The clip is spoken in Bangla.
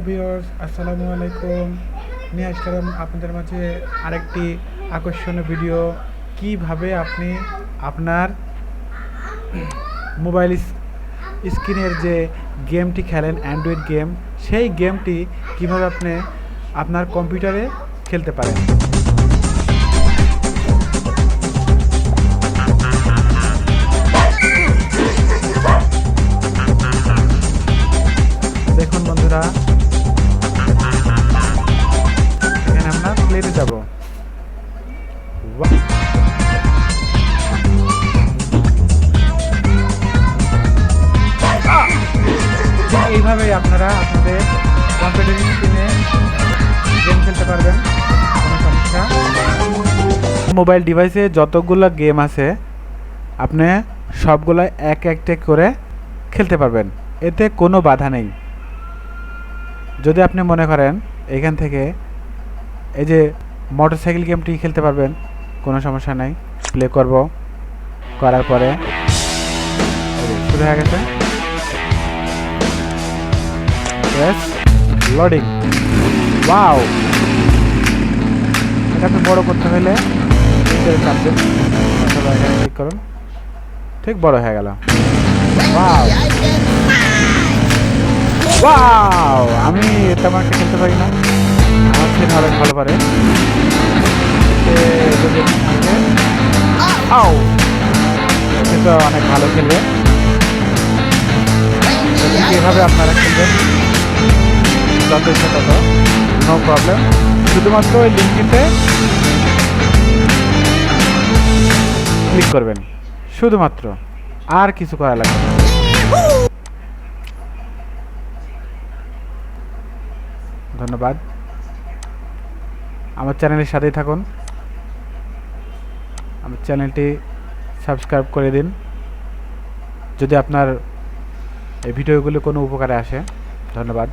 ভিউয়ার্স, আসসালামু আলাইকুম। নিয়ে আসলাম আপনাদের মাঝে আরেকটি আকর্ষণীয় ভিডিও। কিভাবে আপনি আপনার মোবাইল স্ক্রিনের যে গেমটি খেলেন, অ্যান্ড্রয়েড গেম, সেই গেমটি কিভাবে আপনি আপনার কম্পিউটারে খেলতে পারেন। দেখুন বন্ধুরা, এখানে আমরা প্লেতে যাব। এইভাবেই আপনারা আপনাদের কম্পিউটার স্ক্রিনে গেম খেলতে পারবেন, কোনো সমস্যা। মোবাইল ডিভাইসে যতগুলো গেম আছে আপনি সবগুলো এক একটা করে খেলতে পারবেন, এতে কোনো বাধা নেই। যদি আপনি মনে করেন এখান থেকে এই যে মোটরসাইকেল গেমটি খেলতে পারবেন, কোনো সমস্যা নাই। প্লে করব, করার পরে শুরু হয়ে গেছে লোডিং। ওয়াও, এটা আপনি বড় করতে হলে চাপবেন, ক্লিক করুন, ঠিক বড় হয়ে গেল। ওয়াও ওয়াও, আমি তেমন একটা খেলতে পারি না, আমার ছেলে অনেক ভালো পারে। কিন্তু অনেক ভালো খেলবে। এভাবে আপনারা খেলবেন, যত ইচ্ছা তত, নো প্রবলেম। শুধুমাত্র ওই লিঙ্কটিতে ক্লিক করবেন, শুধুমাত্র, আর কিছু করা লাগবে না। ধন্যবাদ। আমার চ্যানেলের সাথেই থাকুন, আমার চ্যানেলটি সাবস্ক্রাইব করে দিন যদি আপনার এই ভিডিওগুলো কোনো উপকারে আসে। ধন্যবাদ।